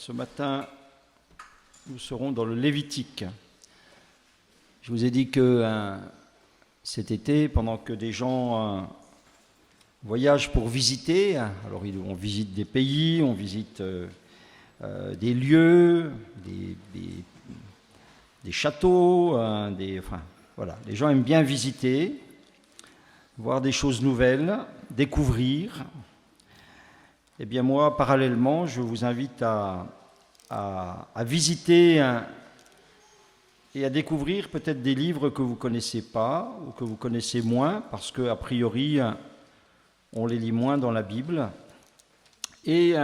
Ce matin, nous serons dans le Lévitique. Je vous ai dit que cet été, pendant que des gens voyagent pour visiter, alors on visite des pays, on visite des lieux, des châteaux, voilà. Les gens aiment bien visiter, voir des choses nouvelles, découvrir. Eh bien moi, parallèlement, je vous invite à visiter et à découvrir peut-être des livres que vous ne connaissez pas ou que vous connaissez moins, parce qu'a priori, on les lit moins dans la Bible. Et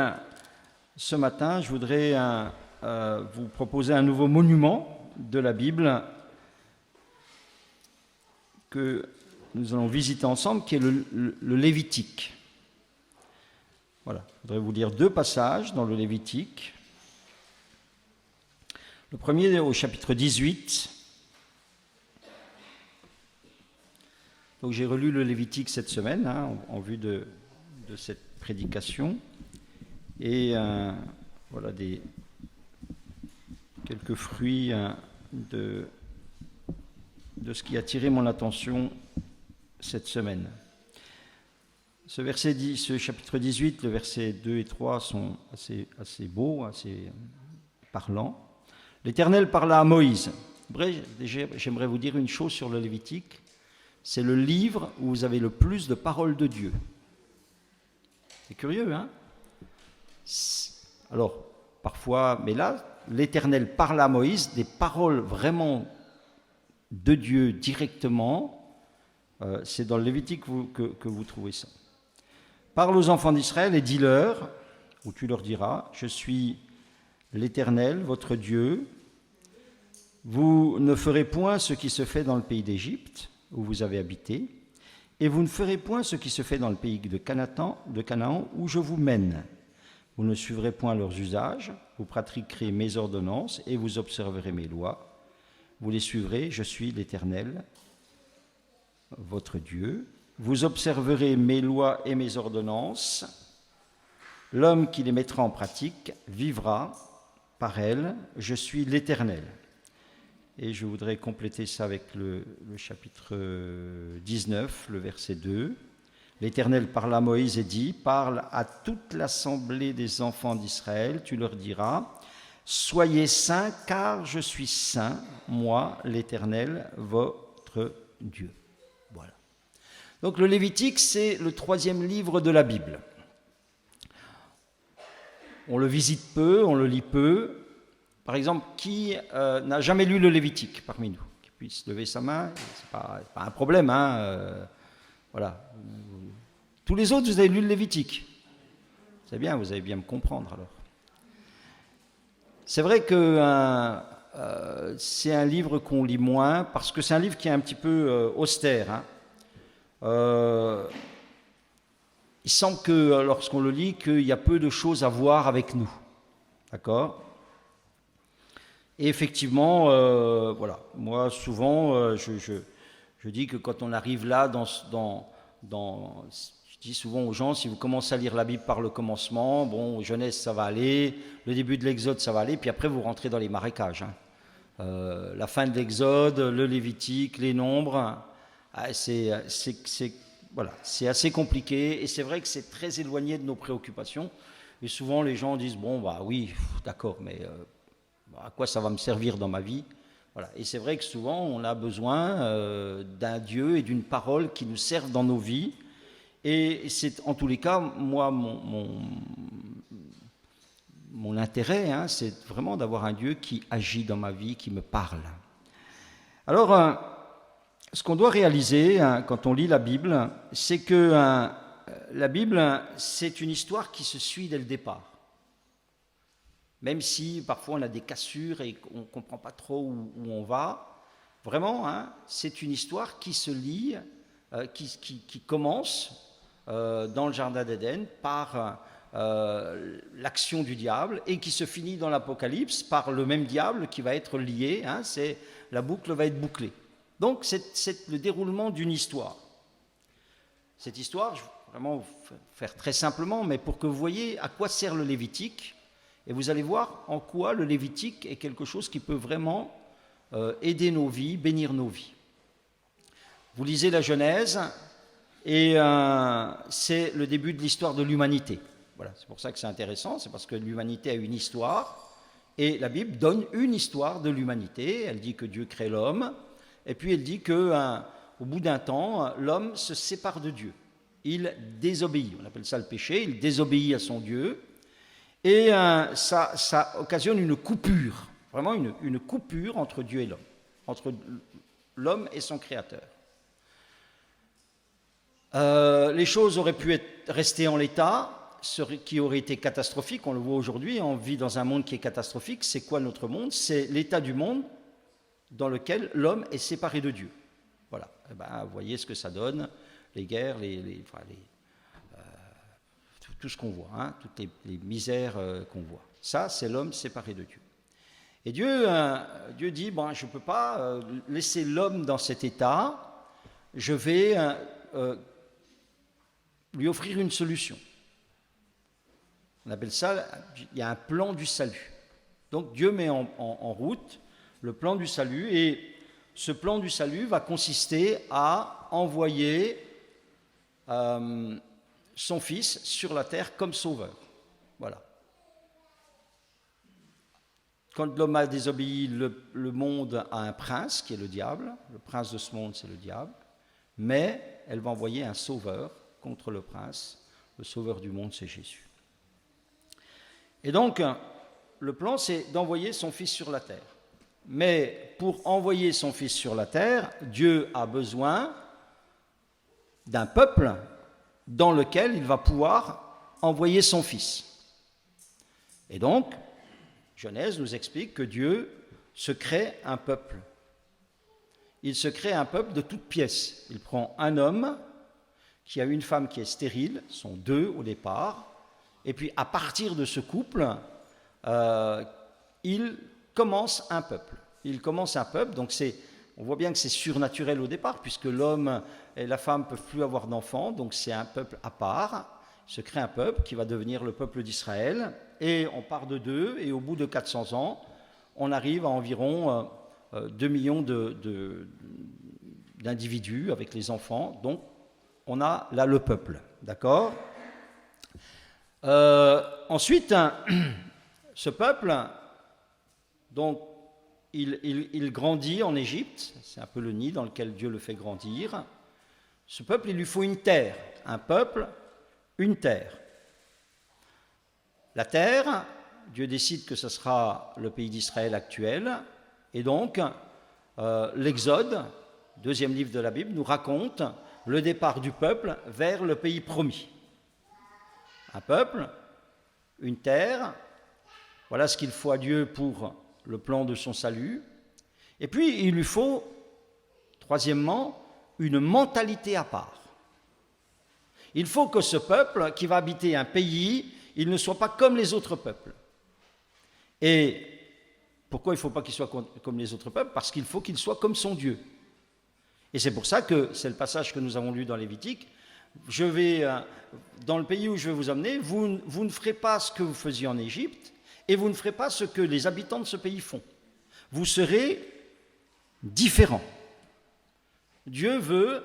ce matin, je voudrais vous proposer un nouveau monument de la Bible que nous allons visiter ensemble, qui est le Lévitique. Voilà, je voudrais vous lire 2 passages dans le Lévitique. Le premier est au chapitre 18. Donc j'ai relu le Lévitique cette semaine, en vue de cette prédication. Et voilà quelques fruits de ce qui a attiré mon attention cette semaine. Ce chapitre 18, le versets 2 et 3 sont assez beaux, assez parlants. L'Éternel parla à Moïse. J'aimerais vous dire une chose sur le Lévitique. C'est le livre où vous avez le plus de paroles de Dieu. C'est curieux, hein? Alors, parfois, mais là, l'Éternel parle à Moïse des paroles vraiment de Dieu directement. C'est dans le Lévitique que vous trouvez ça. Parle aux enfants d'Israël et dis-leur, ou tu leur diras, je suis l'Éternel, votre Dieu. Vous ne ferez point ce qui se fait dans le pays d'Égypte, où vous avez habité, et vous ne ferez point ce qui se fait dans le pays de Canaan, où je vous mène. Vous ne suivrez point leurs usages, vous pratiquerez mes ordonnances et vous observerez mes lois. Vous les suivrez, je suis l'Éternel, votre Dieu. Vous observerez mes lois et mes ordonnances. L'homme qui les mettra en pratique vivra par elles. Je suis l'Éternel. Et je voudrais compléter ça avec le chapitre 19, le verset 2. L'Éternel parla à Moïse et dit, parle à toute l'assemblée des enfants d'Israël, tu leur diras, soyez saints car je suis saint, moi l'Éternel, votre Dieu. Voilà. Donc le Lévitique, c'est le 3e livre de la Bible. On le visite peu, on le lit peu. Par exemple, qui n'a jamais lu le Lévitique parmi nous? Qui puisse lever sa main, c'est pas un problème, voilà. Tous les autres, vous avez lu le Lévitique. C'est bien, vous allez bien me comprendre alors. C'est vrai que c'est un livre qu'on lit moins, parce que c'est un livre qui est un petit peu austère. Il semble que lorsqu'on le lit, qu'il y a peu de choses à voir avec nous. D'accord ? Et effectivement, voilà, moi souvent, je dis que quand on arrive là, je dis souvent aux gens, si vous commencez à lire la Bible par le commencement, bon, Genèse ça va aller, le début de l'Exode ça va aller, puis après vous rentrez dans les marécages. La fin de l'Exode, le Lévitique, les Nombres, c'est assez compliqué, et c'est vrai que c'est très éloigné de nos préoccupations. Et souvent les gens disent, bon, bah oui, d'accord, mais à quoi ça va me servir dans ma vie? Voilà. Et c'est vrai que souvent on a besoin d'un Dieu et d'une parole qui nous servent dans nos vies. Et c'est en tous les cas, moi, mon intérêt, c'est vraiment d'avoir un Dieu qui agit dans ma vie, qui me parle. Alors, ce qu'on doit réaliser quand on lit la Bible, c'est que la Bible, c'est une histoire qui se suit dès le départ. Même si parfois on a des cassures et qu'on ne comprend pas trop où on va, vraiment, c'est une histoire qui se lit, qui commence dans le Jardin d'Éden par l'action du diable et qui se finit dans l'Apocalypse par le même diable qui va être lié, la boucle va être bouclée. Donc c'est le déroulement d'une histoire. Cette histoire, je vais vraiment faire très simplement, mais pour que vous voyez à quoi sert le Lévitique, Et vous allez voir en quoi le Lévitique est quelque chose qui peut vraiment aider nos vies, bénir nos vies. Vous lisez la Genèse, et c'est le début de l'histoire de l'humanité. Voilà, c'est pour ça que c'est intéressant, c'est parce que l'humanité a une histoire, et la Bible donne une histoire de l'humanité. Elle dit que Dieu crée l'homme, et puis elle dit qu'au bout d'un temps, l'homme se sépare de Dieu. Il désobéit, on appelle ça le péché, il désobéit à son Dieu, et ça occasionne une coupure, vraiment une coupure entre Dieu et l'homme, entre l'homme et son Créateur. Les choses auraient pu rester en l'état, ce qui aurait été catastrophique. On le voit aujourd'hui, on vit dans un monde qui est catastrophique. C'est quoi notre monde? C'est l'état du monde dans lequel l'homme est séparé de Dieu. Voilà. Eh ben, vous voyez ce que ça donne, les guerres, tout ce qu'on voit, hein, toutes les misères qu'on voit. Ça, c'est l'homme séparé de Dieu. Et Dieu dit, bon, je ne peux pas laisser l'homme dans cet état, je vais lui offrir une solution. On appelle ça, il y a un plan du salut. Donc Dieu met en route le plan du salut, et ce plan du salut va consister à envoyer son Fils sur la terre comme sauveur. Voilà. Quand l'homme a désobéi, le monde a un prince qui est le diable. Le prince de ce monde, c'est le diable. Mais elle va envoyer un sauveur contre le prince. Le sauveur du monde, c'est Jésus. Et donc, le plan, c'est d'envoyer son Fils sur la terre. Mais pour envoyer son Fils sur la terre, Dieu a besoin d'un peuple dans lequel il va pouvoir envoyer son Fils. Et donc, Genèse nous explique que Dieu se crée un peuple. Il se crée un peuple de toutes pièces. Il prend un homme qui a une femme qui est stérile, sont deux au départ, et puis à partir de ce couple, il commence un peuple. Il commence un peuple, donc on voit bien que c'est surnaturel au départ, puisque l'homme et la femme ne peuvent plus avoir d'enfants, donc c'est un peuple à part. Il se crée un peuple qui va devenir le peuple d'Israël, et on part de deux, et au bout de 400 ans, on arrive à environ 2 millions d'individus avec les enfants, donc on a là le peuple, d'accord ? Ensuite, ce peuple, donc, il grandit en Égypte, c'est un peu le nid dans lequel Dieu le fait grandir. Ce peuple, il lui faut une terre, un peuple, une terre. La terre, Dieu décide que ce sera le pays d'Israël actuel, et donc l'Exode, deuxième livre de la Bible, nous raconte le départ du peuple vers le pays promis. Un peuple, une terre, voilà ce qu'il faut à Dieu pour le plan de son salut. Et puis, il lui faut, troisièmement, une mentalité à part. Il faut que ce peuple qui va habiter un pays, il ne soit pas comme les autres peuples. Et pourquoi il ne faut pas qu'il soit comme les autres peuples? Parce qu'il faut qu'il soit comme son Dieu. Et c'est pour ça que c'est le passage que nous avons lu dans Lévitique. Je vais, dans le pays où je vais vous emmener, vous ne ferez pas ce que vous faisiez en Égypte, et vous ne ferez pas ce que les habitants de ce pays font. Vous serez différents. Dieu veut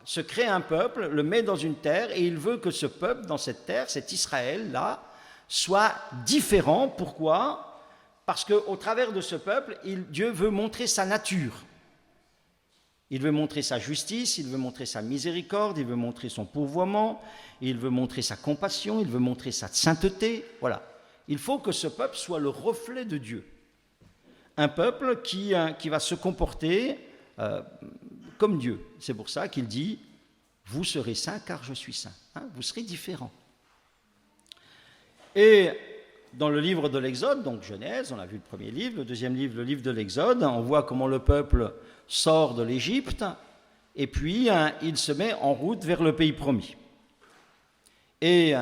se créer un peuple, le met dans une terre, et il veut que ce peuple, dans cette terre, cet Israël-là, soit différent. Pourquoi? Parce qu'au travers de ce peuple, Dieu veut montrer sa nature. Il veut montrer sa justice, il veut montrer sa miséricorde, il veut montrer son pourvoiement, il veut montrer sa compassion, il veut montrer sa sainteté. Voilà. Il faut que ce peuple soit le reflet de Dieu. Un peuple qui va se comporter comme Dieu. C'est pour ça qu'il dit « Vous serez saints car je suis saint ». Vous serez différents. Et dans le livre de l'Exode, donc Genèse, on a vu le premier livre, le deuxième livre, le livre de l'Exode, on voit comment le peuple sort de l'Égypte et puis il se met en route vers le pays promis. Et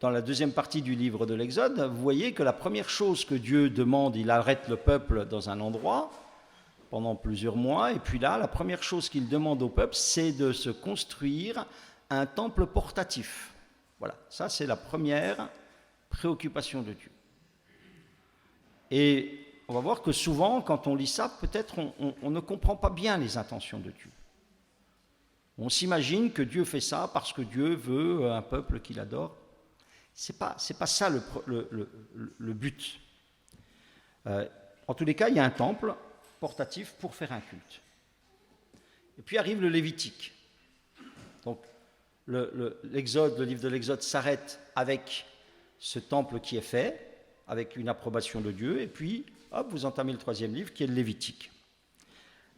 dans la deuxième partie du livre de l'Exode, vous voyez que la première chose que Dieu demande, il arrête le peuple dans un endroit pendant plusieurs mois, et puis là, la première chose qu'il demande au peuple, c'est de se construire un temple portatif. Voilà, ça c'est la première préoccupation de Dieu. Et on va voir que souvent, quand on lit ça, peut-être on ne comprend pas bien les intentions de Dieu. On s'imagine que Dieu fait ça parce que Dieu veut un peuple qu'il adore. C'est pas ça le but. En tous les cas, il y a un temple portatif pour faire un culte. Et puis arrive le Lévitique. Donc, le livre de l'Exode s'arrête avec ce temple qui est fait, avec une approbation de Dieu, et puis, hop, vous entamez le troisième livre qui est le Lévitique.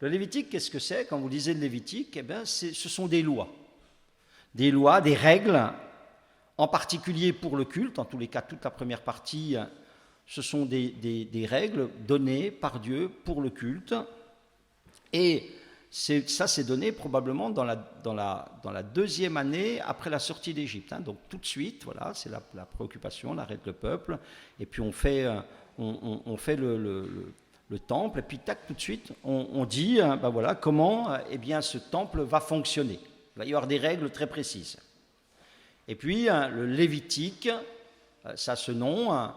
Le Lévitique, qu'est-ce que c'est? Quand vous lisez le Lévitique, eh bien, ce sont des lois, des règles, en particulier pour le culte. En tous les cas, toute la première partie, ce sont des règles données par Dieu pour le culte. Et ça, c'est donné probablement dans la deuxième année après la sortie d'Égypte. Hein. Donc tout de suite, voilà, c'est la préoccupation, on arrête le peuple, et puis on fait le temple, et puis tac, tout de suite, on dit, ben voilà, comment eh bien, ce temple va fonctionner. Il va y avoir des règles très précises. Et puis le Lévitique, ça a ce nom,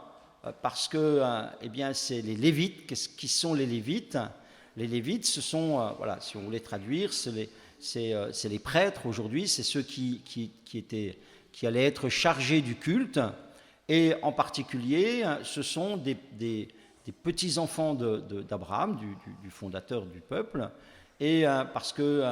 parce que eh bien, c'est les Lévites. Qui sont les Lévites? Les Lévites, ce sont, voilà, si on voulait traduire, c'est les prêtres aujourd'hui, c'est ceux qui allaient être chargés du culte, et en particulier, ce sont des petits-enfants d'Abraham, du fondateur du peuple, et parce que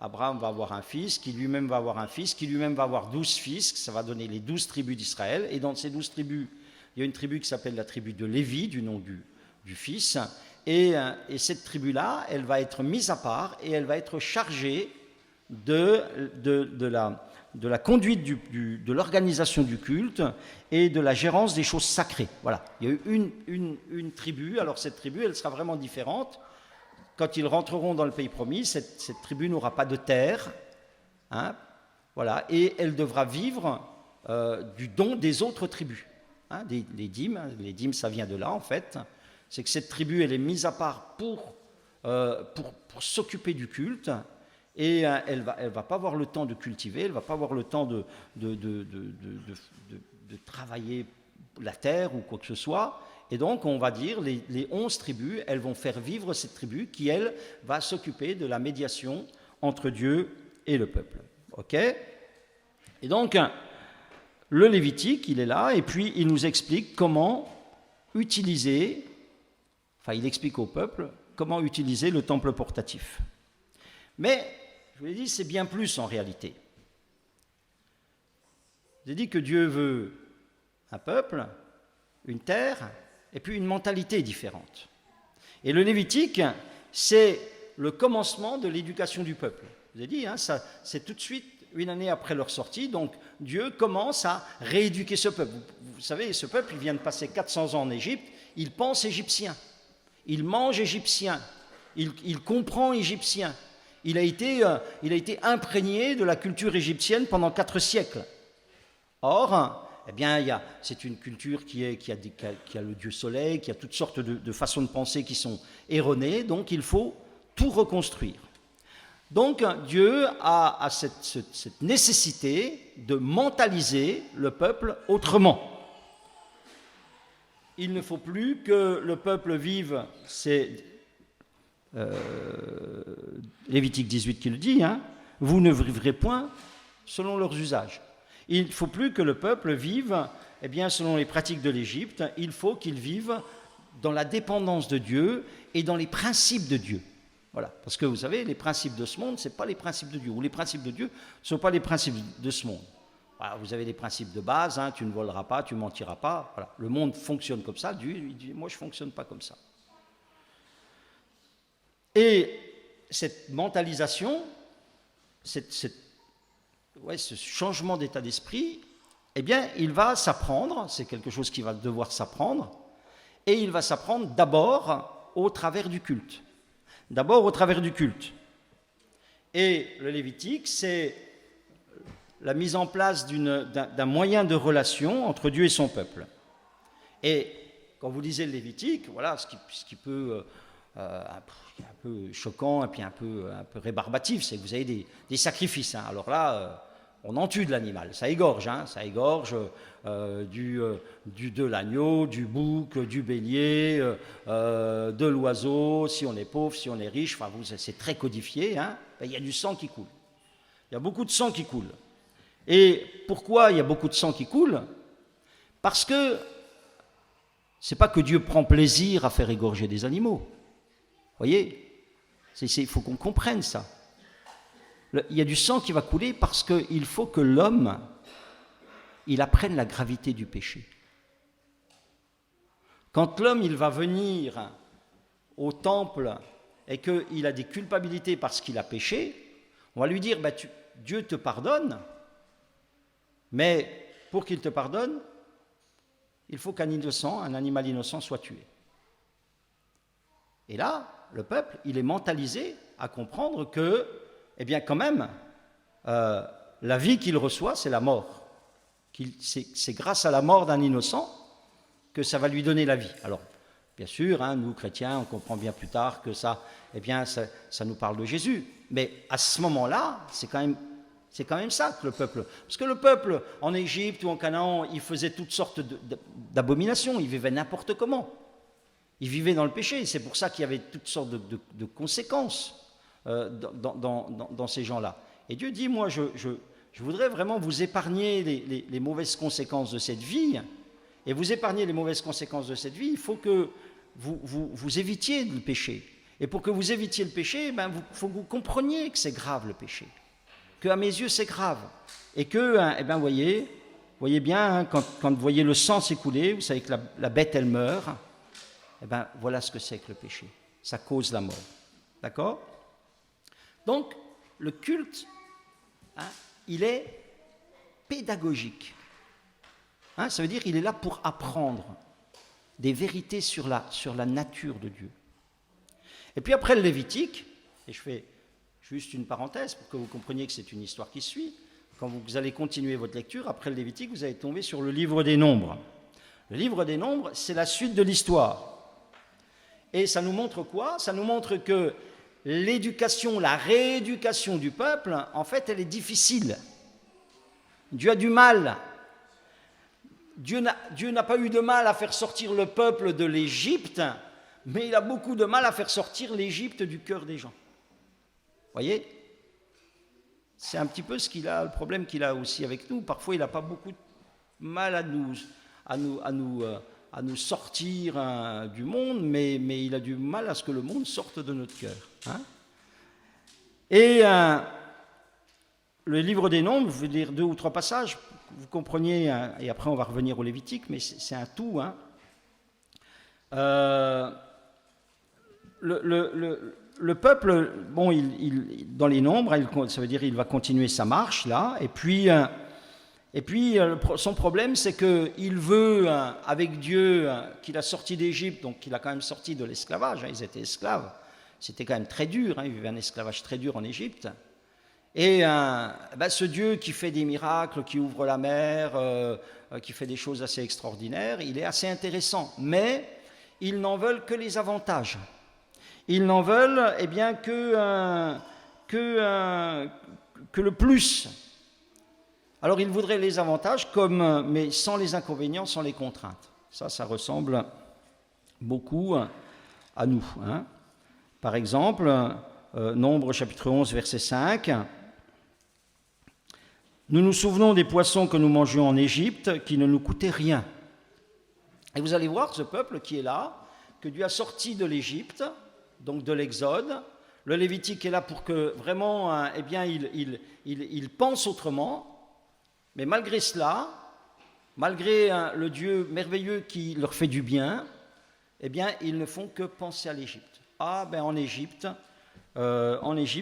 Abraham va avoir un fils, qui lui-même va avoir un fils, qui lui-même va avoir 12 fils, ça va donner les 12 tribus d'Israël, et dans ces 12 tribus, il y a une tribu qui s'appelle la tribu de Lévi, du nom du fils, et cette tribu-là, elle va être mise à part, et elle va être chargée de la conduite de l'organisation du culte et de la gérance des choses sacrées. Voilà, il y a eu une tribu, alors cette tribu, elle sera vraiment différente. Quand ils rentreront dans le pays promis, cette tribu n'aura pas de terre, hein, voilà, et elle devra vivre du don des autres tribus, hein, les dîmes, ça vient de là en fait. C'est que cette tribu, elle est mise à part pour s'occuper du culte, et elle va pas avoir le temps de cultiver, elle va pas avoir le temps de travailler la terre ou quoi que ce soit. Et donc, on va dire, les 11 tribus, elles vont faire vivre cette tribu qui, elle, va s'occuper de la médiation entre Dieu et le peuple. OK? Et donc, le Lévitique, il est là, et puis il nous explique comment utiliser, enfin, il explique au peuple comment utiliser le temple portatif. Mais, je vous l'ai dit, c'est bien plus en réalité. J'ai dit que Dieu veut un peuple, une terre, et puis une mentalité différente. Et le Lévitique, c'est le commencement de l'éducation du peuple. Je vous ai dit, hein, ça, c'est tout de suite une année après leur sortie, donc Dieu commence à rééduquer ce peuple. Vous savez, ce peuple, il vient de passer 400 ans en Égypte, il pense égyptien, il mange égyptien, il comprend égyptien. Il a été imprégné de la culture égyptienne pendant 4 siècles. Or, eh bien, c'est une culture qui a le dieu soleil, qui a toutes sortes de façons de penser qui sont erronées, donc il faut tout reconstruire. Donc Dieu a cette nécessité de mentaliser le peuple autrement. Il ne faut plus que le peuple vive, c'est Lévitique 18 qui le dit, hein, vous ne vivrez point selon leurs usages. Il ne faut plus que le peuple vive eh bien, selon les pratiques de l'Égypte, il faut qu'il vive dans la dépendance de Dieu et dans les principes de Dieu. Voilà. Parce que vous savez, les principes de ce monde, ce n'est pas les principes de Dieu, ou les principes de Dieu ne sont pas les principes de ce monde. Voilà, vous avez les principes de base, hein, tu ne voleras pas, tu ne mentiras pas. Voilà. Le monde fonctionne comme ça, Dieu il dit, moi je ne fonctionne pas comme ça. Et cette mentalisation, ce changement d'état d'esprit, eh bien, il va s'apprendre, c'est quelque chose qui va devoir s'apprendre, et il va s'apprendre d'abord au travers du culte. D'abord au travers du culte. Et le Lévitique, c'est la mise en place d'un moyen de relation entre Dieu et son peuple. Et quand vous lisez le Lévitique, voilà, ce qui peut un peu choquant et puis un peu rébarbatif, c'est que vous avez des sacrifices. Hein. Alors là, on en tue de l'animal, ça égorge, ça égorge de l'agneau, du bouc, du bélier, de l'oiseau, si on est pauvre, si on est riche, enfin c'est très codifié, il y a du sang qui coule. Il y a beaucoup de sang qui coule. Et pourquoi il y a beaucoup de sang qui coule? Parce que c'est pas que Dieu prend plaisir à faire égorger des animaux. Vous voyez, il faut qu'on comprenne ça. Il y a du sang qui va couler parce qu'il faut que l'homme, il apprenne la gravité du péché. Quand l'homme, il va venir au temple et qu'il a des culpabilités parce qu'il a péché, on va lui dire, Dieu te pardonne, mais pour qu'il te pardonne, il faut qu'un animal innocent soit tué. Et là, le peuple, il est mentalisé à comprendre que, eh bien quand même, la vie qu'il reçoit, c'est la mort. C'est grâce à la mort d'un innocent que ça va lui donner la vie. Alors, bien sûr, nous, chrétiens, on comprend bien plus tard que ça nous parle de Jésus. Mais à ce moment-là, c'est quand même ça que le peuple... Parce que le peuple, en Égypte ou en Canaan, il faisait toutes sortes d'abominations, il vivait n'importe comment. Il vivait dans le péché, c'est pour ça qu'il y avait toutes sortes de conséquences dans ces gens-là. Et Dieu dit, moi, je voudrais vraiment vous épargner les mauvaises conséquences de cette vie. Et vous épargner les mauvaises conséquences de cette vie, il faut que vous évitiez le péché. Et pour que vous évitiez le péché, il faut que vous compreniez que c'est grave le péché. Qu'à mes yeux, c'est grave. Et que, voyez bien, quand vous voyez le sang s'écouler, vous savez que la bête, elle meurt, voilà ce que c'est que le péché. Ça cause la mort. D'accord? Donc, le culte, il est pédagogique. Ça veut dire qu'il est là pour apprendre des vérités sur la nature de Dieu. Et puis après le Lévitique, et je fais juste une parenthèse pour que vous compreniez que c'est une histoire qui suit, quand vous allez continuer votre lecture, après le Lévitique, vous allez tomber sur le livre des Nombres. Le livre des Nombres, c'est la suite de l'histoire. Et ça nous montre quoi? Ça nous montre que l'éducation, la rééducation du peuple, en fait, elle est difficile. Dieu a du mal. Dieu n'a pas eu de mal à faire sortir le peuple de l'Égypte, mais il a beaucoup de mal à faire sortir l'Égypte du cœur des gens. Vous voyez? C'est un petit peu le problème qu'il a aussi avec nous. Parfois, il n'a pas beaucoup de mal à nous sortir du monde, mais il a du mal à ce que le monde sorte de notre cœur. Et le livre des Nombres, je vais lire 2 ou 3 passages, vous compreniez, et après on va revenir au Lévitique, mais c'est un tout. Le peuple, dans les Nombres, ça veut dire qu'il va continuer sa marche là, et puis son problème, c'est qu'il veut, avec Dieu, qu'il a sorti d'Égypte, donc qu'il a quand même sorti de l'esclavage, ils étaient esclaves, c'était quand même très dur, ils vivaient un esclavage très dur en Égypte. Et ce Dieu qui fait des miracles, qui ouvre la mer, qui fait des choses assez extraordinaires, il est assez intéressant. Mais ils n'en veulent que les avantages. Ils n'en veulent que le plus. Alors ils voudraient les avantages, mais sans les inconvénients, sans les contraintes. Ça ressemble beaucoup à nous. Par exemple, Nombre chapitre 11, verset 5... Nous nous souvenons des poissons que nous mangions en Égypte, qui ne nous coûtaient rien. Et vous allez voir ce peuple qui est là, que Dieu a sorti de l'Égypte, donc de l'Exode. Le Lévitique est là pour que vraiment, il pense autrement. Mais malgré cela, malgré le Dieu merveilleux qui leur fait du bien, ils ne font que penser à l'Égypte. En Égypte,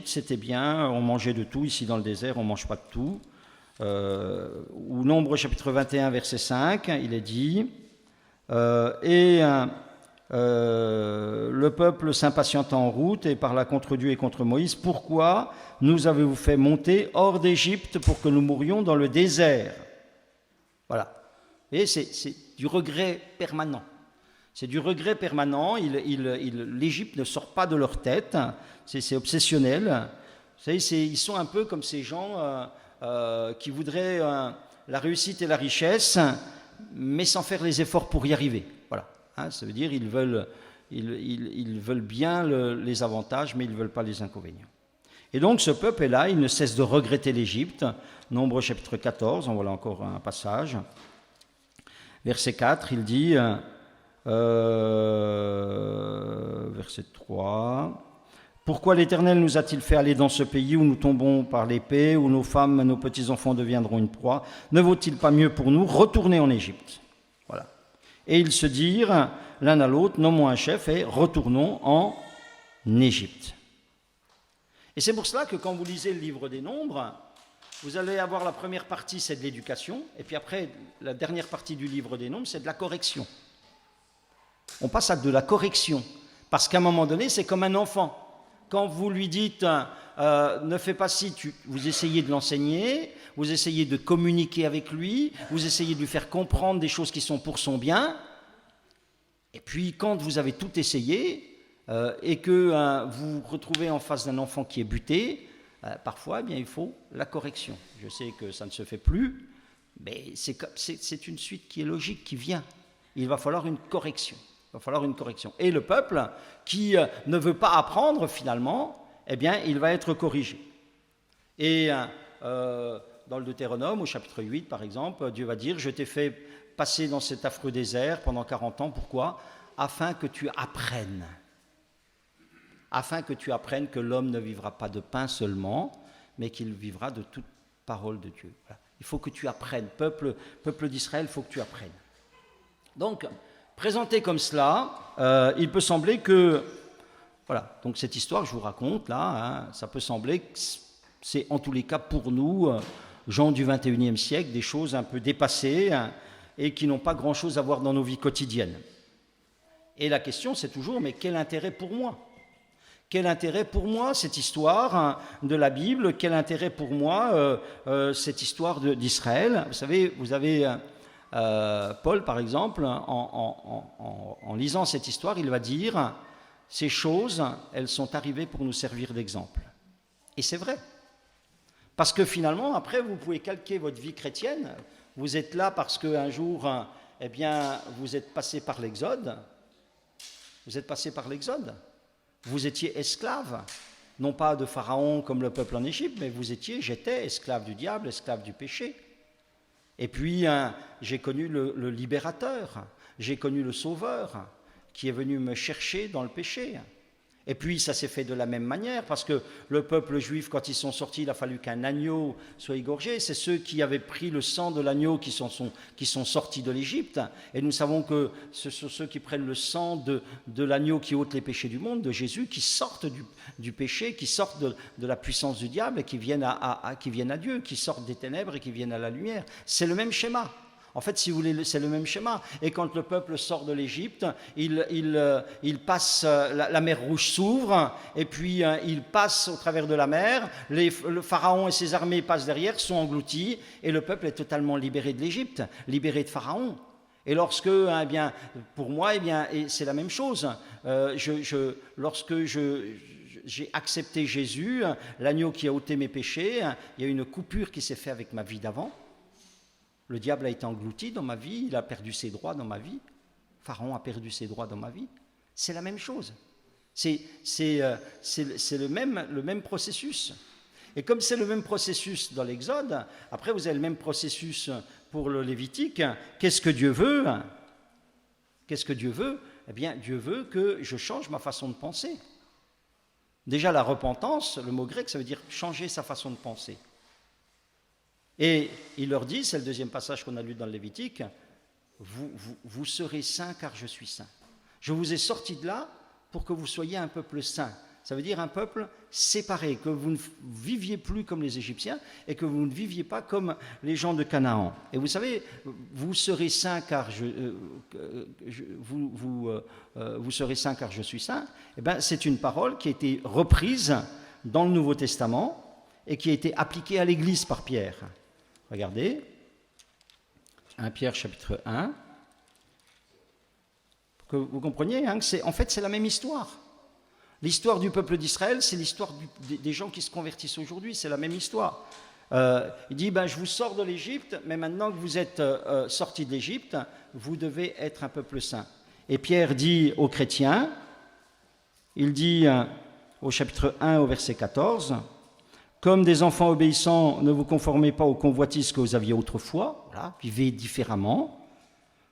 c'était bien, on mangeait de tout. Ici, dans le désert, on ne mange pas de tout. Ou Nombre chapitre 21 verset 5, il est dit le peuple s'impatienta en route et parla contre Dieu et contre Moïse. Pourquoi nous avez-vous fait monter hors d'Égypte pour que nous mourions dans le désert? Voilà. Et c'est du regret permanent. C'est du regret permanent. L'Égypte ne sort pas de leur tête. C'est obsessionnel. Vous savez, ils sont un peu comme ces gens qui voudraient la réussite et la richesse, mais sans faire les efforts pour y arriver. Voilà. Hein, ça veut dire ils veulent bien les avantages, mais ils ne veulent pas les inconvénients. Et donc ce peuple est là, il ne cesse de regretter l'Égypte. Nombre chapitre 14, en voilà encore un passage. Verset 4, il dit, verset 3, « Pourquoi l'Éternel nous a-t-il fait aller dans ce pays où nous tombons par l'épée, où nos femmes, nos petits-enfants deviendront une proie? Ne vaut-il pas mieux pour nous retourner en Égypte ?» Voilà. Et ils se dirent l'un à l'autre, nommons un chef et retournons en Égypte. Et c'est pour cela que quand vous lisez le livre des Nombres, vous allez avoir la première partie, c'est de l'éducation, et puis après, la dernière partie du livre des Nombres, c'est de la correction. On passe à de la correction, parce qu'à un moment donné, c'est comme un enfant. Quand vous lui dites ne fais pas ci, vous essayez de l'enseigner, vous essayez de communiquer avec lui, vous essayez de lui faire comprendre des choses qui sont pour son bien, et puis quand vous avez tout essayé, et que vous vous retrouvez en face d'un enfant qui est buté, parfois eh bien, il faut la correction. Je sais que ça ne se fait plus, mais c'est une suite qui est logique, qui vient. Il va falloir une correction. Il va falloir une correction. Et le peuple qui ne veut pas apprendre finalement, eh bien, il va être corrigé. Et dans le Deutéronome, au chapitre 8 par exemple, Dieu va dire « Je t'ai fait passer dans cet affreux désert pendant 40 ans. Pourquoi ? Afin que tu apprennes. » Afin que tu apprennes que l'homme ne vivra pas de pain seulement, mais qu'il vivra de toute parole de Dieu. Voilà. Il faut que tu apprennes. Peuple d'Israël, il faut que tu apprennes. Donc, présenté comme cela, il peut sembler que... Voilà, donc cette histoire que je vous raconte, là, ça peut sembler que c'est en tous les cas pour nous, gens du 21e siècle, des choses un peu dépassées et qui n'ont pas grand-chose à voir dans nos vies quotidiennes. Et la question, c'est toujours, mais quel intérêt pour moi ? Quel intérêt pour moi cette histoire de la Bible? Quel intérêt pour moi cette histoire d'Israël? Vous savez, vous avez Paul, par exemple, en lisant cette histoire, il va dire « Ces choses, elles sont arrivées pour nous servir d'exemple. » Et c'est vrai. Parce que finalement, après, vous pouvez calquer votre vie chrétienne. Vous êtes là parce qu'un jour, eh bien, vous êtes passé par l'Exode. Vous êtes passé par l'Exode. Vous étiez esclave, non pas de Pharaon comme le peuple en Égypte, mais j'étais esclave du diable, esclave du péché. Et puis, j'ai connu le libérateur, j'ai connu le sauveur qui est venu me chercher dans le péché. Et puis, ça s'est fait de la même manière, parce que le peuple juif, quand ils sont sortis, il a fallu qu'un agneau soit égorgé. C'est ceux qui avaient pris le sang de l'agneau qui sont sortis de l'Égypte. Et nous savons que ce sont ceux qui prennent le sang de l'agneau qui ôte les péchés du monde, de Jésus, qui sortent du péché, qui sortent de la puissance du diable et qui viennent à Dieu, qui sortent des ténèbres et qui viennent à la lumière. C'est le même schéma. En fait, si vous voulez, c'est le même schéma. Et quand le peuple sort de l'Égypte, il passe, la mer Rouge s'ouvre, et puis il passe au travers de la mer, le Pharaon et ses armées passent derrière, sont engloutis, et le peuple est totalement libéré de l'Égypte, libéré de Pharaon. Et lorsque, eh bien, pour moi, eh bien, c'est la même chose. Lorsque j'ai accepté Jésus, l'agneau qui a ôté mes péchés, il y a une coupure qui s'est faite avec ma vie d'avant. Le diable a été englouti dans ma vie, il a perdu ses droits dans ma vie. Pharaon a perdu ses droits dans ma vie. C'est la même chose. C'est le même processus. Et comme c'est le même processus dans l'Exode, après vous avez le même processus pour le Lévitique. Qu'est-ce que Dieu veut? Qu'est-ce que Dieu veut? Eh bien, Dieu veut que je change ma façon de penser. Déjà, la repentance, le mot grec, ça veut dire changer sa façon de penser. Et il leur dit, c'est le deuxième passage qu'on a lu dans le Lévitique, vous serez saints car je suis saint. Je vous ai sortis de là pour que vous soyez un peuple saint. Ça veut dire un peuple séparé, que vous ne viviez plus comme les Égyptiens et que vous ne viviez pas comme les gens de Canaan. Et vous savez, vous serez saints car vous serez saints car je suis saint. Eh bien, c'est une parole qui a été reprise dans le Nouveau Testament et qui a été appliquée à l'Église par Pierre. Regardez, 1 Pierre chapitre 1, pour que vous compreniez que en fait c'est la même histoire. L'histoire du peuple d'Israël, c'est l'histoire des gens qui se convertissent aujourd'hui, c'est la même histoire. Il dit, je vous sors de l'Égypte, mais maintenant que vous êtes sortis de l'Égypte, vous devez être un peuple saint. Et Pierre dit aux chrétiens, il dit au chapitre 1 au verset 14, « Comme des enfants obéissants, ne vous conformez pas aux convoitises que vous aviez autrefois, voilà, vivez différemment,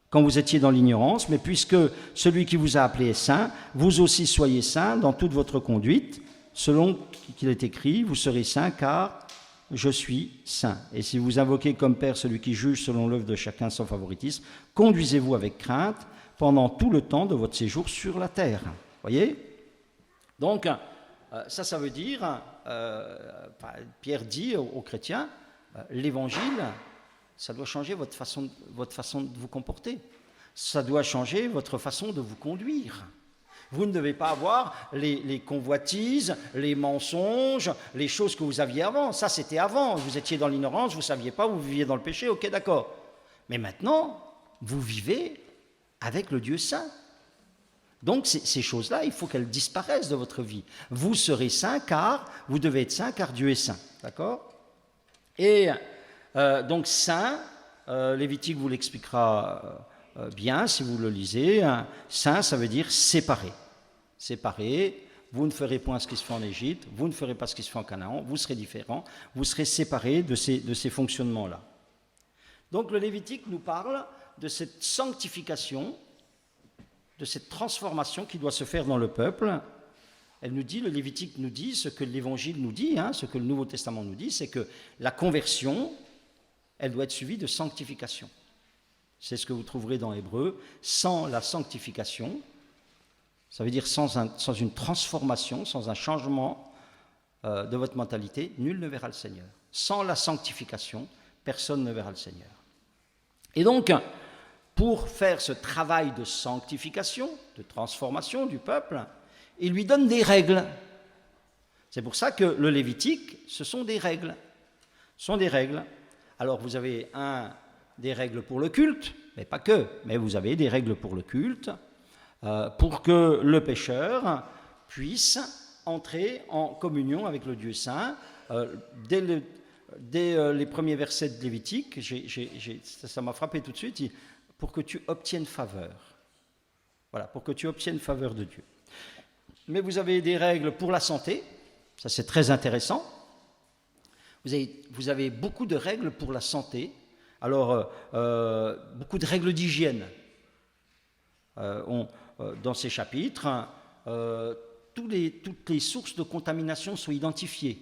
quand vous étiez dans l'ignorance, mais puisque celui qui vous a appelé est saint, vous aussi soyez saints dans toute votre conduite, selon qu'il est écrit, vous serez saints car je suis saint. Et si vous invoquez comme Père celui qui juge selon l'œuvre de chacun sans favoritisme, conduisez-vous avec crainte pendant tout le temps de votre séjour sur la terre. » Voyez ? Donc, ça veut dire, Pierre dit aux chrétiens, l'évangile, ça doit changer votre façon de vous comporter. Ça doit changer votre façon de vous conduire. Vous ne devez pas avoir les convoitises, les mensonges, les choses que vous aviez avant. Ça, c'était avant. Vous étiez dans l'ignorance, vous ne saviez pas, vous viviez dans le péché, ok, d'accord. Mais maintenant, vous vivez avec le Dieu saint. Donc, ces choses-là, il faut qu'elles disparaissent de votre vie. Vous serez saint car, vous devez être saint car Dieu est saint. D'accord ? Et donc, saint, Lévitique vous l'expliquera bien si vous le lisez. Saint, ça veut dire séparé. Séparé, vous ne ferez point ce qui se fait en Égypte, vous ne ferez pas ce qui se fait en Canaan, vous serez différents, vous serez séparés de ces fonctionnements-là. Donc, le Lévitique nous parle de cette sanctification, de cette transformation qui doit se faire dans le peuple. Elle nous dit, le Lévitique nous dit, ce que l'Évangile nous dit, ce que le Nouveau Testament nous dit, c'est que la conversion, elle doit être suivie de sanctification. C'est ce que vous trouverez dans Hébreux. Sans la sanctification, ça veut dire sans une transformation, sans un changement de votre mentalité, nul ne verra le Seigneur. Sans la sanctification, personne ne verra le Seigneur. Et donc, pour faire ce travail de sanctification, de transformation du peuple, il lui donne des règles. C'est pour ça que le Lévitique, ce sont des règles. Ce sont des règles. Alors, vous avez des règles pour le culte, mais pas que, mais vous avez des règles pour le culte, pour que le pécheur puisse entrer en communion avec le Dieu saint. Dès les premiers versets de Lévitique, ça m'a frappé tout de suite, pour que tu obtiennes faveur. Voilà, pour que tu obtiennes faveur de Dieu. Mais vous avez des règles pour la santé, ça c'est très intéressant. Vous avez beaucoup de règles pour la santé. Alors, beaucoup de règles d'hygiène. Dans ces chapitres, toutes les sources de contamination sont identifiées.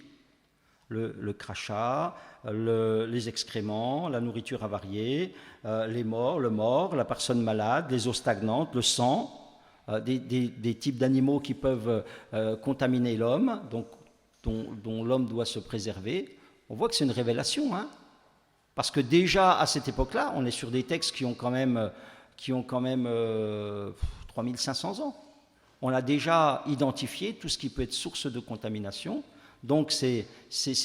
Le crachat, les excréments, la nourriture avariée, le mort, la personne malade, les eaux stagnantes, le sang, des types d'animaux qui peuvent contaminer l'homme, dont l'homme doit se préserver. On voit que c'est une révélation, parce que déjà à cette époque-là, on est sur des textes qui ont quand même 3500 ans. On a déjà identifié tout ce qui peut être source de contamination. Donc c'est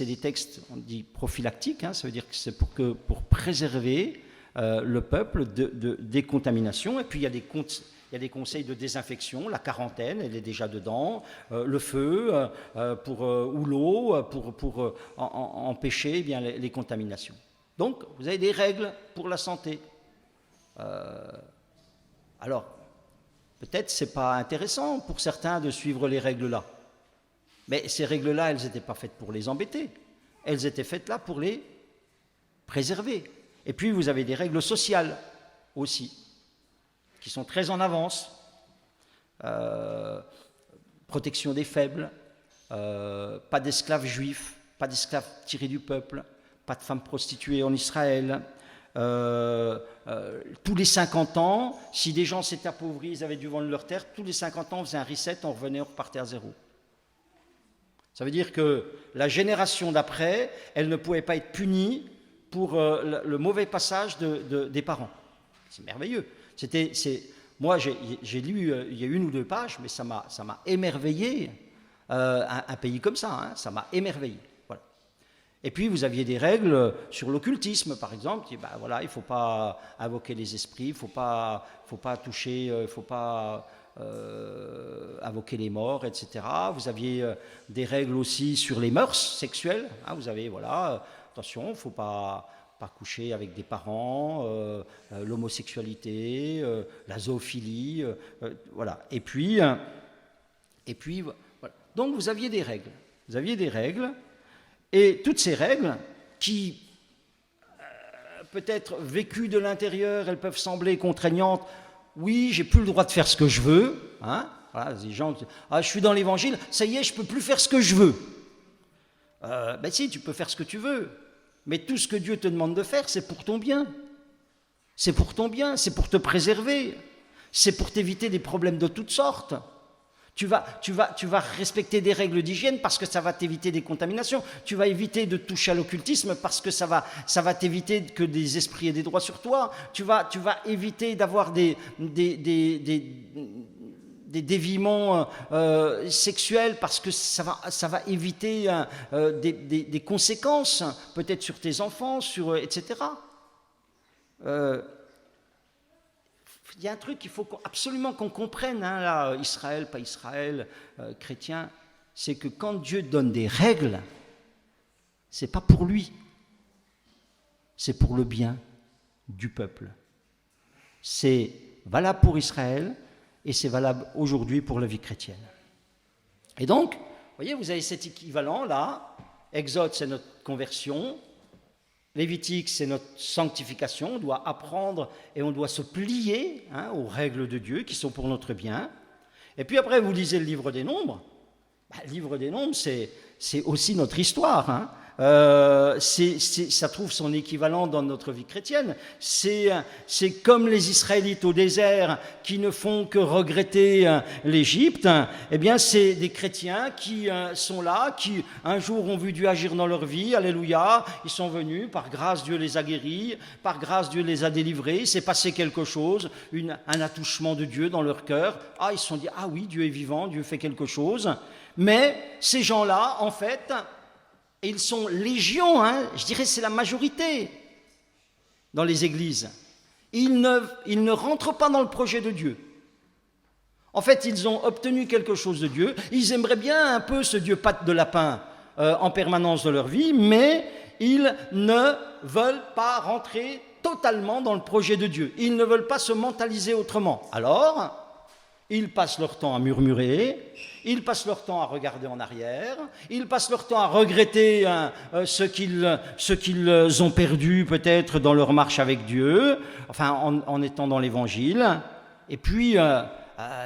des textes, on dit prophylactiques, ça veut dire que c'est pour préserver le peuple des contaminations. Et puis il y a des conseils de désinfection, la quarantaine, elle est déjà dedans, le feu ou l'eau pour empêcher les contaminations. Donc vous avez des règles pour la santé. Alors, peut-être ce n'est pas intéressant pour certains de suivre les règles-là. Mais ces règles-là, elles n'étaient pas faites pour les embêter. Elles étaient faites là pour les préserver. Et puis, vous avez des règles sociales aussi, qui sont très en avance. Protection des faibles, pas d'esclaves juifs, pas d'esclaves tirés du peuple, pas de femmes prostituées en Israël. Tous les 50 ans, si des gens s'étaient appauvris, ils avaient dû vendre leur terre, tous les 50 ans, on faisait un reset, on repartait à zéro. Ça veut dire que la génération d'après, elle ne pouvait pas être punie pour le mauvais passage des parents. C'est merveilleux. Moi, j'ai lu il y a 1 ou 2 pages, mais ça m'a émerveillé, un pays comme ça, ça m'a émerveillé. Voilà. Et puis, vous aviez des règles sur l'occultisme, par exemple. Il ne faut pas invoquer les esprits, il ne faut pas toucher, il ne faut pas invoquer les morts, etc. Vous aviez des règles aussi sur les mœurs sexuelles. Vous avez, attention, il ne faut pas coucher avec des parents, l'homosexualité, la zoophilie, voilà. Et puis voilà. Donc vous aviez des règles, et toutes ces règles qui, peut-être vécues de l'intérieur, elles peuvent sembler contraignantes. Oui, j'ai plus le droit de faire ce que je veux, hein. Voilà, des gens qui disent, je suis dans l'évangile, ça y est, je peux plus faire ce que je veux. Ben si, tu peux faire ce que tu veux. Mais tout ce que Dieu te demande de faire, c'est pour ton bien. C'est pour ton bien, c'est pour te préserver. C'est pour t'éviter des problèmes de toutes sortes. Tu vas respecter des règles d'hygiène parce que ça va t'éviter des contaminations. Tu vas éviter de toucher à l'occultisme parce que ça va t'éviter que des esprits aient des droits sur toi. Tu vas éviter d'avoir des déviements sexuels parce que ça va éviter des conséquences, peut-être sur tes enfants, etc. Il y a un truc qu'il faut absolument qu'on comprenne, hein, là, Israël, pas Israël, chrétien, c'est que quand Dieu donne des règles, c'est pas pour lui, c'est pour le bien du peuple. C'est valable pour Israël, et c'est valable aujourd'hui pour la vie chrétienne. Et donc, vous voyez, vous avez cet équivalent-là. Exode, c'est notre conversion. Lévitique, c'est notre sanctification. On doit apprendre et on doit se plier, hein, aux règles de Dieu qui sont pour notre bien. Et puis après, vous lisez le livre des Nombres. Le livre des Nombres, c'est aussi notre histoire, hein. Ça trouve son équivalent dans notre vie chrétienne. C'est comme les Israélites au désert qui ne font que regretter l'Égypte. Eh bien, c'est des chrétiens qui sont là, qui un jour ont vu Dieu agir dans leur vie. Alléluia, ils sont venus, par grâce Dieu les a guéris, par grâce Dieu les a délivrés. Il s'est passé quelque chose, un attouchement de Dieu dans leur cœur. Ils se sont dit, ah oui, Dieu est vivant, Dieu fait quelque chose. Mais ces gens-là, en fait, ils sont légion, hein, je dirais c'est la majorité dans les églises. Ils ne rentrent pas dans le projet de Dieu. En fait, ils ont obtenu quelque chose de Dieu. Ils aimeraient bien un peu ce Dieu patte de lapin en permanence de leur vie, mais ils ne veulent pas rentrer totalement dans le projet de Dieu. Ils ne veulent pas se mentaliser autrement. Alors, ils passent leur temps à murmurer, ils passent leur temps à regarder en arrière, ils passent leur temps à regretter ce qu'ils ont perdu peut-être dans leur marche avec Dieu, enfin en étant dans l'Évangile, et puis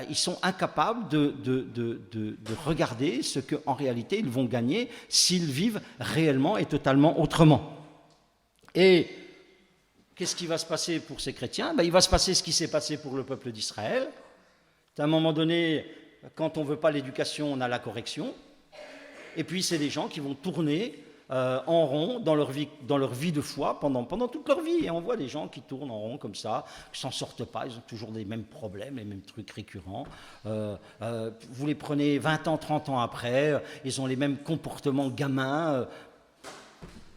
ils sont incapables de regarder ce qu'en réalité ils vont gagner s'ils vivent réellement et totalement autrement. Et qu'est-ce qui va se passer pour ces chrétiens ? Il va se passer ce qui s'est passé pour le peuple d'Israël. À un moment donné, quand on ne veut pas l'éducation, on a la correction. Et puis, c'est des gens qui vont tourner en rond dans leur vie de foi pendant toute leur vie. Et on voit des gens qui tournent en rond comme ça, qui ne s'en sortent pas, ils ont toujours les mêmes problèmes, les mêmes trucs récurrents. Vous les prenez 20 ans, 30 ans après, ils ont les mêmes comportements gamins.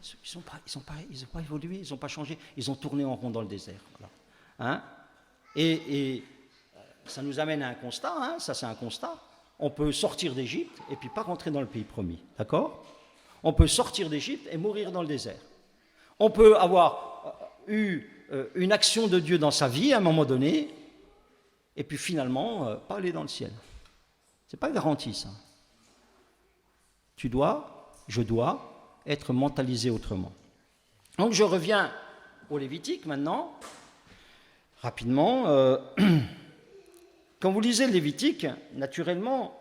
Ils n'ont pas évolué, ils n'ont pas changé, ils ont tourné en rond dans le désert. Voilà. Hein ? Et ça nous amène à un constat, hein, ça c'est un constat. On peut sortir d'Égypte et puis pas rentrer dans le pays promis, d'accord ? On peut sortir d'Égypte et mourir dans le désert. On peut avoir eu une action de Dieu dans sa vie à un moment donné et puis finalement pas aller dans le ciel. C'est pas garanti ça. Je dois être mentalisé autrement. Donc je reviens au Lévitique maintenant, rapidement. Quand vous lisez le Lévitique, naturellement,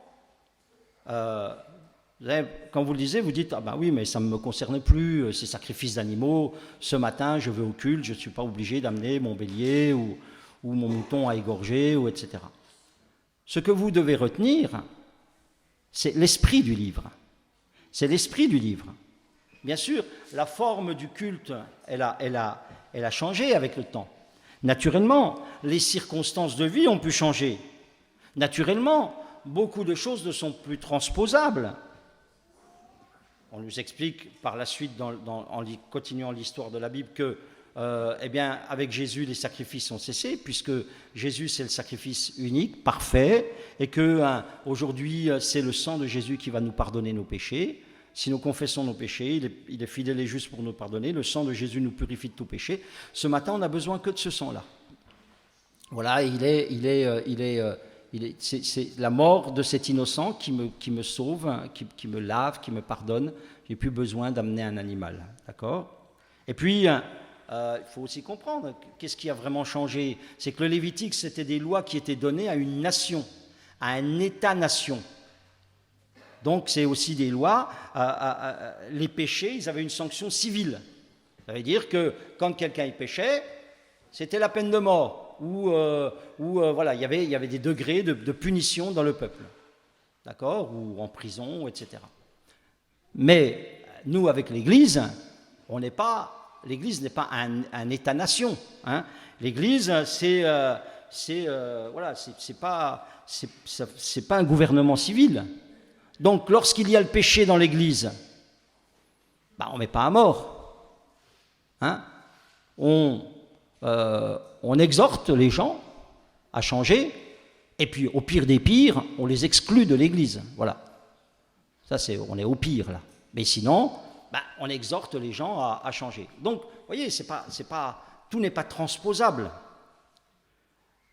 quand vous le lisez, vous dites « Ah ben oui, mais ça ne me concerne plus, ces sacrifices d'animaux, ce matin je vais au culte, je ne suis pas obligé d'amener mon bélier ou mon mouton à égorger, ou etc. » Ce que vous devez retenir, c'est l'esprit du livre. C'est l'esprit du livre. Bien sûr, la forme du culte, elle a changé avec le temps. Naturellement, les circonstances de vie ont pu changer. Naturellement, beaucoup de choses ne sont plus transposables. On nous explique par la suite, en continuant l'histoire de la Bible, que avec Jésus, les sacrifices ont cessé, puisque Jésus, c'est le sacrifice unique, parfait, et que aujourd'hui, c'est le sang de Jésus qui va nous pardonner nos péchés. Si nous confessons nos péchés, il est fidèle et juste pour nous pardonner. Le sang de Jésus nous purifie de tout péché. Ce matin, on n'a besoin que de ce sang-là. Voilà, c'est la mort de cet innocent qui me sauve, qui me lave, qui me pardonne. Je n'ai plus besoin d'amener un animal. D'accord ? Et puis, il faut aussi comprendre, qu'est-ce qui a vraiment changé ? C'est que le Lévitique, c'était des lois qui étaient données à une nation, à un État-nation. Donc, c'est aussi des lois, les péchés, ils avaient une sanction civile. Ça veut dire que quand quelqu'un y péchait, c'était la peine de mort, voilà, il y avait des degrés de punition dans le peuple, d'accord, ou en prison, etc. Mais nous, avec l'Église, l'Église n'est pas un État-nation. Hein. L'Église, c'est pas un gouvernement civil. Donc, lorsqu'il y a le péché dans l'Église, on ne met pas à mort. Hein. On exhorte les gens à changer, et puis au pire des pires, on les exclut de l'Église. Voilà. Ça, on est au pire, là. Mais sinon, on exhorte les gens à changer. Donc, vous voyez, tout n'est pas transposable.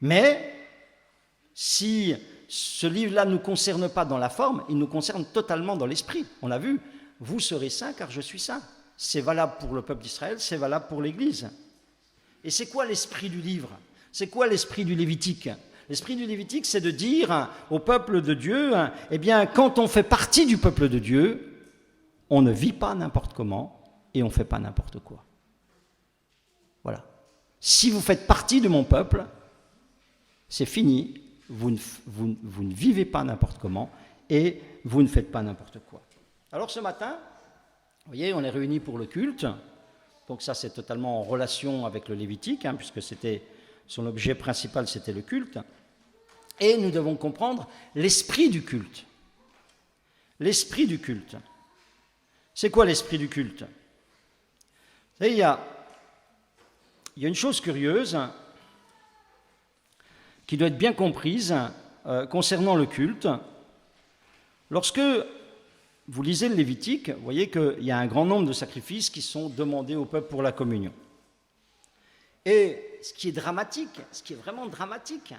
Mais, si ce livre-là ne nous concerne pas dans la forme, il nous concerne totalement dans l'esprit. On a vu, vous serez saints car je suis saint. C'est valable pour le peuple d'Israël, c'est valable pour l'Église. Et c'est quoi l'esprit du livre ? C'est quoi l'esprit du Lévitique ? L'esprit du Lévitique, c'est de dire au peuple de Dieu, eh bien, quand on fait partie du peuple de Dieu, on ne vit pas n'importe comment et on ne fait pas n'importe quoi. Voilà. Si vous faites partie de mon peuple, c'est fini, vous ne vivez pas n'importe comment et vous ne faites pas n'importe quoi. Alors ce matin, vous voyez, on est réunis pour le culte. Donc ça, c'est totalement en relation avec le Lévitique, puisque son objet principal, c'était le culte. Et nous devons comprendre l'esprit du culte. L'esprit du culte. C'est quoi l'esprit du culte ? Vous savez, il y a une chose curieuse qui doit être bien comprise concernant le culte. Lorsque vous lisez le Lévitique, vous voyez qu'il y a un grand nombre de sacrifices qui sont demandés au peuple pour la communion. Et ce qui est dramatique, ce qui est vraiment dramatique,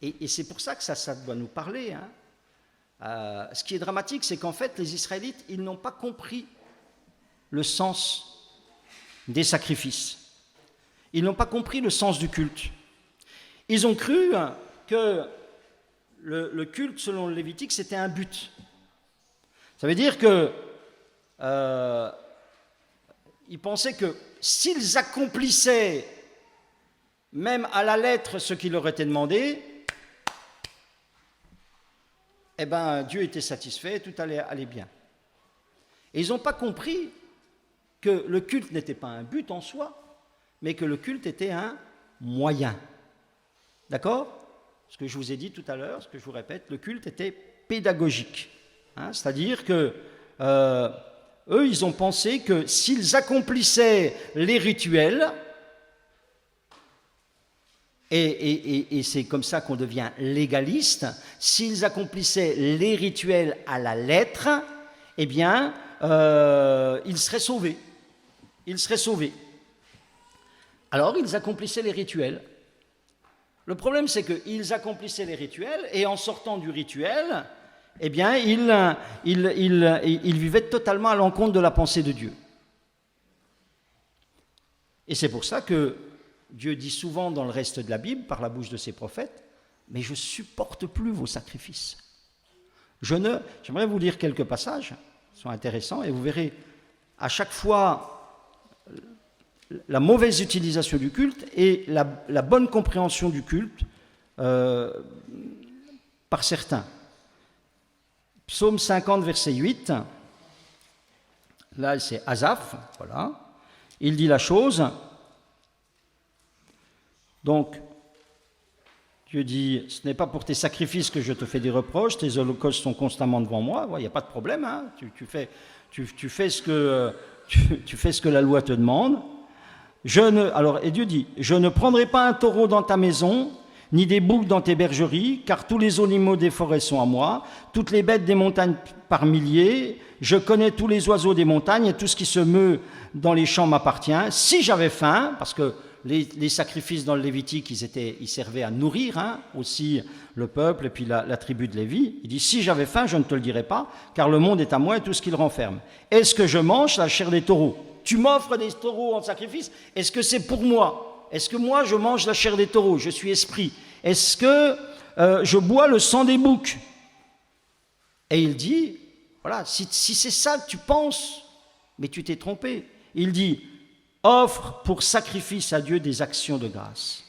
et c'est pour ça que ça doit nous parler, ce qui est dramatique, c'est qu'en fait, les Israélites, ils n'ont pas compris le sens des sacrifices. Ils n'ont pas compris le sens du culte. Ils ont cru que le culte, selon le Lévitique, c'était un but. Ça veut dire que ils pensaient que s'ils accomplissaient même à la lettre ce qui leur était demandé, eh bien Dieu était satisfait, tout allait bien. Et ils n'ont pas compris que le culte n'était pas un but en soi, mais que le culte était un moyen. D'accord ? Ce que je vous ai dit tout à l'heure, ce que je vous répète, le culte était pédagogique. C'est-à-dire que eux, ils ont pensé que s'ils accomplissaient les rituels, et c'est comme ça qu'on devient légaliste, s'ils accomplissaient les rituels à la lettre, eh bien, ils seraient sauvés. Ils seraient sauvés. Alors, ils accomplissaient les rituels. Le problème, c'est qu'ils accomplissaient les rituels, et en sortant du rituel, eh bien, ils vivaient totalement à l'encontre de la pensée de Dieu. Et c'est pour ça que Dieu dit souvent dans le reste de la Bible, par la bouche de ses prophètes, « Mais je ne supporte plus vos sacrifices. » J'aimerais vous lire quelques passages, qui sont intéressants, et vous verrez, à chaque fois, la mauvaise utilisation du culte et la bonne compréhension du culte par certains. Psaume 50, verset 8, là c'est Asaph, voilà, il dit la chose, donc Dieu dit, ce n'est pas pour tes sacrifices que je te fais des reproches, tes holocaustes sont constamment devant moi, il n'y a pas de problème, tu fais ce que la loi te demande. Et Dieu dit, je ne prendrai pas un taureau dans ta maison, ni des boucs dans tes bergeries, car tous les animaux des forêts sont à moi, toutes les bêtes des montagnes par milliers, je connais tous les oiseaux des montagnes et tout ce qui se meut dans les champs m'appartient. Si j'avais faim, parce que les sacrifices dans le Lévitique, ils servaient à nourrir aussi le peuple et puis la tribu de Lévi. Il dit, si j'avais faim, je ne te le dirais pas, car le monde est à moi et tout ce qu'il renferme. Est-ce que je mange la chair des taureaux? Tu m'offres des taureaux en sacrifice, est-ce que c'est pour moi? Est-ce que moi, je mange la chair des taureaux? Je suis esprit. Est-ce que je bois le sang des boucs? Et il dit, voilà, si c'est ça que tu penses, mais tu t'es trompé. Il dit, offre pour sacrifice à Dieu des actions de grâce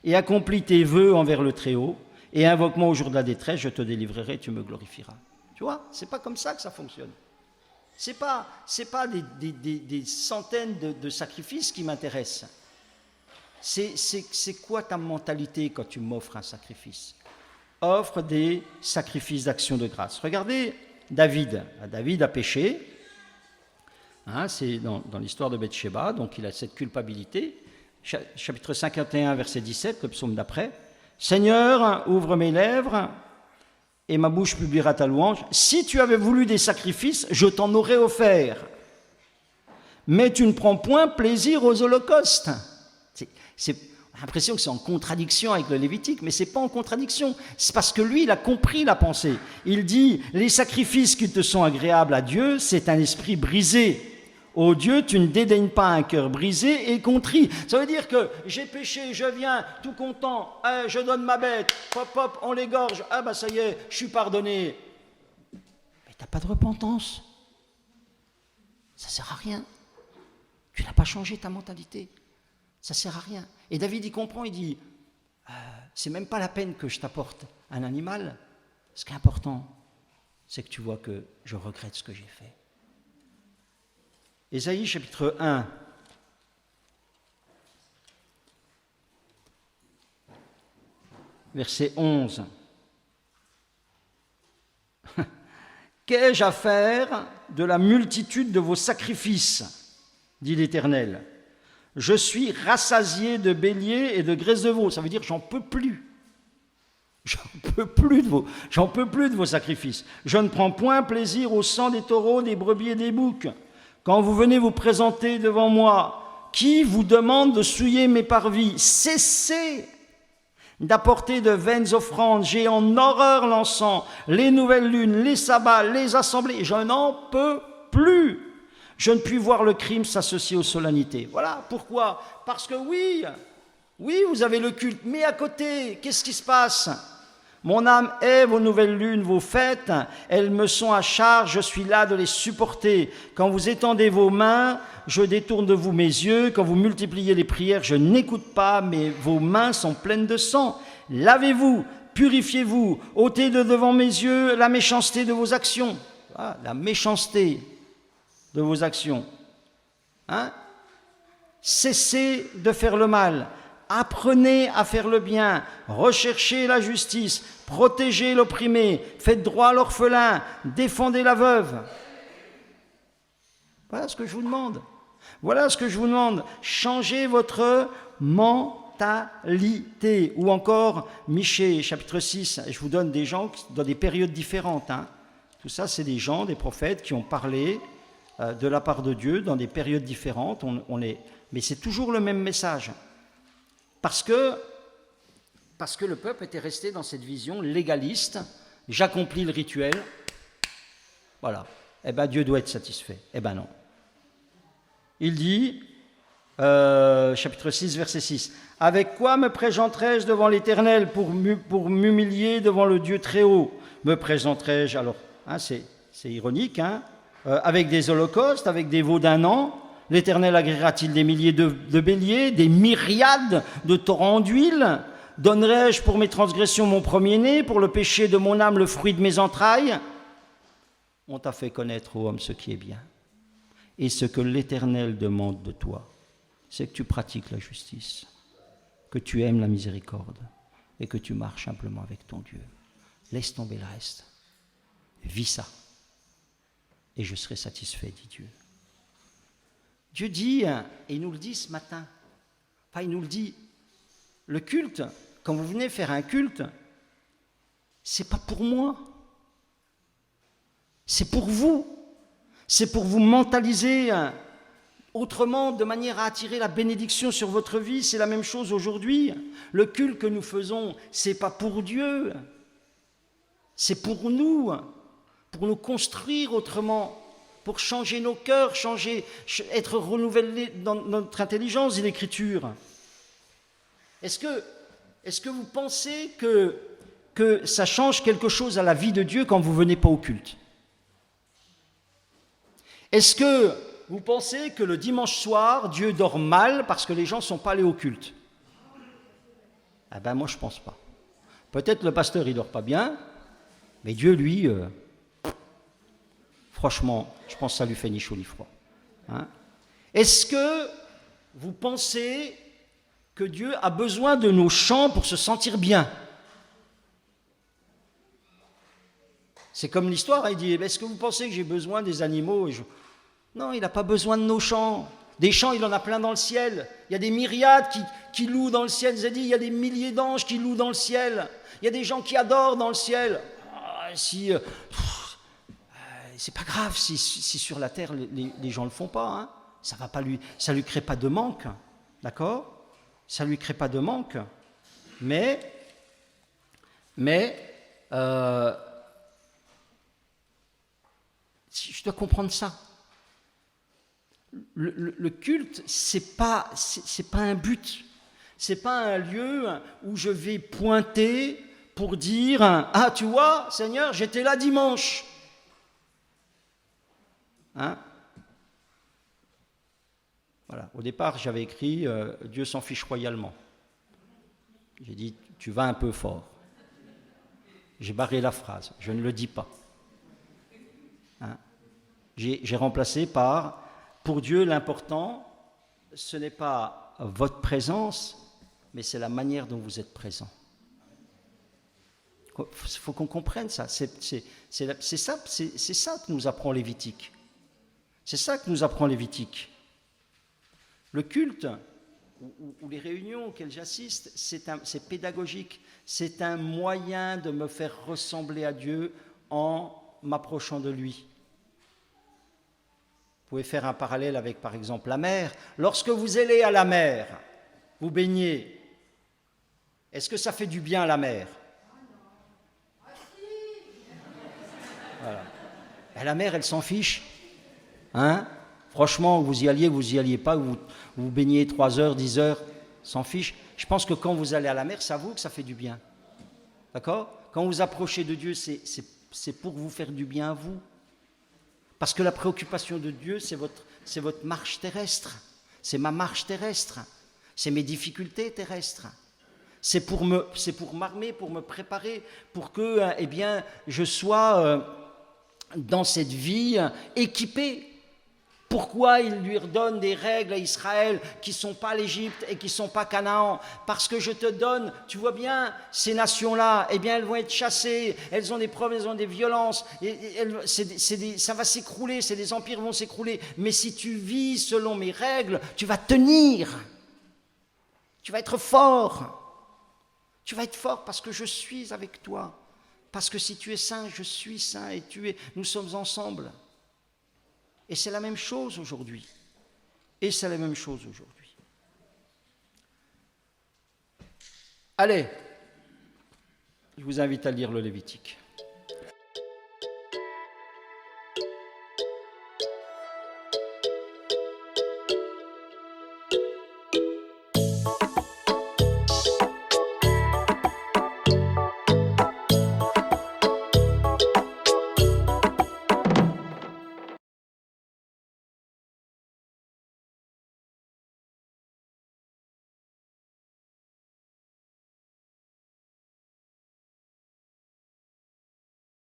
et accomplis tes vœux envers le Très-Haut et invoque-moi au jour de la détresse, je te délivrerai, tu me glorifieras. Tu vois, c'est pas comme ça que ça fonctionne. C'est pas des centaines de sacrifices qui m'intéressent. C'est quoi ta mentalité quand tu m'offres un sacrifice? Offre des sacrifices d'action de grâce. Regardez David. David a péché. C'est dans l'histoire de Bathsheba, donc il a cette culpabilité. Chapitre 51, verset 17, le psaume d'après. Seigneur, ouvre mes lèvres et ma bouche publiera ta louange. Si tu avais voulu des sacrifices, je t'en aurais offert. Mais tu ne prends point plaisir aux holocaustes. On a l'impression que c'est en contradiction avec le Lévitique, mais ce n'est pas en contradiction. C'est parce que lui, il a compris la pensée. Il dit, les sacrifices qui te sont agréables à Dieu, c'est un esprit brisé. Ô Dieu, tu ne dédaignes pas un cœur brisé et contrit. Ça veut dire que j'ai péché, je viens tout content, je donne ma bête, hop hop, on l'égorge, ça y est, je suis pardonné. Mais tu n'as pas de repentance. Ça ne sert à rien. Tu n'as pas changé ta mentalité. Ça ne sert à rien. Et David y comprend, il dit, c'est même pas la peine que je t'apporte un animal. Ce qui est important, c'est que tu vois que je regrette ce que j'ai fait. Ésaïe chapitre 1. Verset 11. Qu'ai-je à faire de la multitude de vos sacrifices, dit l'Éternel. Je suis rassasié de béliers et de graisse de veau. Ça veut dire j'en peux plus. J'en peux plus de vos sacrifices. Je ne prends point plaisir au sang des taureaux, des brebis et des boucs. Quand vous venez vous présenter devant moi, qui vous demande de souiller mes parvis? Cessez d'apporter de vaines offrandes. J'ai en horreur l'encens, les nouvelles lunes, les sabbats, les assemblées. Je n'en peux plus. Je ne puis voir le crime s'associer aux solennités. Voilà pourquoi. Parce que oui, vous avez le culte, mais à côté, qu'est-ce qui se passe? Mon âme hait vos nouvelles lunes, vos fêtes, elles me sont à charge, je suis là de les supporter. Quand vous étendez vos mains, je détourne de vous mes yeux. Quand vous multipliez les prières, je n'écoute pas, mais vos mains sont pleines de sang. Lavez-vous, purifiez-vous, ôtez de devant mes yeux la méchanceté de vos actions. Voilà, la méchanceté de vos actions. Cessez de faire le mal. Apprenez à faire le bien, recherchez la justice, protégez l'opprimé, faites droit à l'orphelin, défendez la veuve. Voilà ce que je vous demande. Voilà ce que je vous demande. Changez votre mentalité. Ou encore, Michée, chapitre 6, je vous donne des gens dans des périodes différentes. Tout ça, c'est des gens, des prophètes qui ont parlé de la part de Dieu dans des périodes différentes. Mais c'est toujours le même message. Parce que le peuple était resté dans cette vision légaliste, j'accomplis le rituel, voilà, Dieu doit être satisfait. Non. Il dit, chapitre 6, verset 6, « Avec quoi me présenterai-je devant l'Éternel pour m'humilier devant le Dieu Très-Haut? Me présenterai-je, alors, c'est ironique, avec des holocaustes, avec des veaux d'un an? L'Éternel agréera-t-il des milliers de béliers, des myriades de torrents d'huile? Donnerai-je pour mes transgressions mon premier-né, pour le péché de mon âme le fruit de mes entrailles? On t'a fait connaître, ô homme, ce qui est bien. Et ce que l'Éternel demande de toi, c'est que tu pratiques la justice, que tu aimes la miséricorde et que tu marches simplement avec ton Dieu. Laisse tomber le reste. Vis ça. Et je serai satisfait, dit Dieu. Dieu dit, et il nous le dit ce matin, il nous le dit, le culte, quand vous venez faire un culte, c'est pas pour moi. C'est pour vous. C'est pour vous mentaliser autrement, de manière à attirer la bénédiction sur votre vie. C'est la même chose aujourd'hui. Le culte que nous faisons, c'est pas pour Dieu. C'est pour nous construire autrement, pour changer nos cœurs, être renouvelés dans notre intelligence, dit l'Écriture. Est-ce que vous pensez que ça change quelque chose à la vie de Dieu quand vous ne venez pas au culte? Est-ce que vous pensez que le dimanche soir, Dieu dort mal parce que les gens ne sont pas allés au culte? Ah ben moi, je ne pense pas. Peut-être le pasteur, il ne dort pas bien, mais Dieu, lui, franchement, je pense que ça lui fait ni chaud ni froid. Hein? Est-ce que vous pensez que Dieu a besoin de nos chants pour se sentir bien? C'est comme l'histoire, il dit, est-ce que vous pensez que j'ai besoin des animaux? Non, il n'a pas besoin de nos chants. Des chants, il en a plein dans le ciel. Il y a des myriades qui louent dans le ciel. J'ai dit, il y a des milliers d'anges qui louent dans le ciel. Il y a des gens qui adorent dans le ciel. C'est pas grave si sur la terre les gens ne le font pas. Hein. Ça lui crée pas de manque. D'accord? Ça lui crée pas de manque. Mais je dois comprendre ça. Le culte, c'est pas un but, c'est pas un lieu où je vais pointer pour dire ah tu vois Seigneur j'étais là dimanche, hein? Voilà. Au départ j'avais écrit Dieu s'en fiche royalement. J'ai dit tu vas un peu fort. J'ai barré la phrase, je ne le dis pas. Hein? J'ai remplacé par pour Dieu, l'important, ce n'est pas votre présence, mais c'est la manière dont vous êtes présent. Il faut qu'on comprenne ça. C'est ça que nous apprend Lévitique. C'est ça que nous apprend Lévitique. Le culte, ou les réunions auxquelles j'assiste, c'est pédagogique. C'est un moyen de me faire ressembler à Dieu en m'approchant de lui. Vous pouvez faire un parallèle avec, par exemple, la mer. Lorsque vous allez à la mer, vous baignez, est-ce que ça fait du bien à la mer? Voilà. Et la mer, elle s'en fiche. Hein? Franchement, vous y alliez pas, vous baignez 3 heures, 10 heures, s'en fiche. Je pense que quand vous allez à la mer, ça vaut que ça fait du bien. D'accord? Quand vous approchez de Dieu, c'est pour vous faire du bien à vous. Parce que la préoccupation de Dieu, c'est votre marche terrestre. C'est ma marche terrestre. C'est mes difficultés terrestres. C'est pour m'armer, pour me préparer, pour que je sois dans cette vie équipé. Pourquoi il lui redonne des règles à Israël qui ne sont pas l'Égypte et qui ne sont pas Canaan? Parce que je te donne, tu vois bien, ces nations-là, elles vont être chassées, elles ont des problèmes, elles ont des violences, ça va s'écrouler, des empires vont s'écrouler. Mais si tu vis selon mes règles, tu vas tenir. Tu vas être fort. Tu vas être fort parce que je suis avec toi. Parce que si tu es saint, je suis saint et nous sommes ensemble. Et c'est la même chose aujourd'hui. Allez, je vous invite à lire le Lévitique.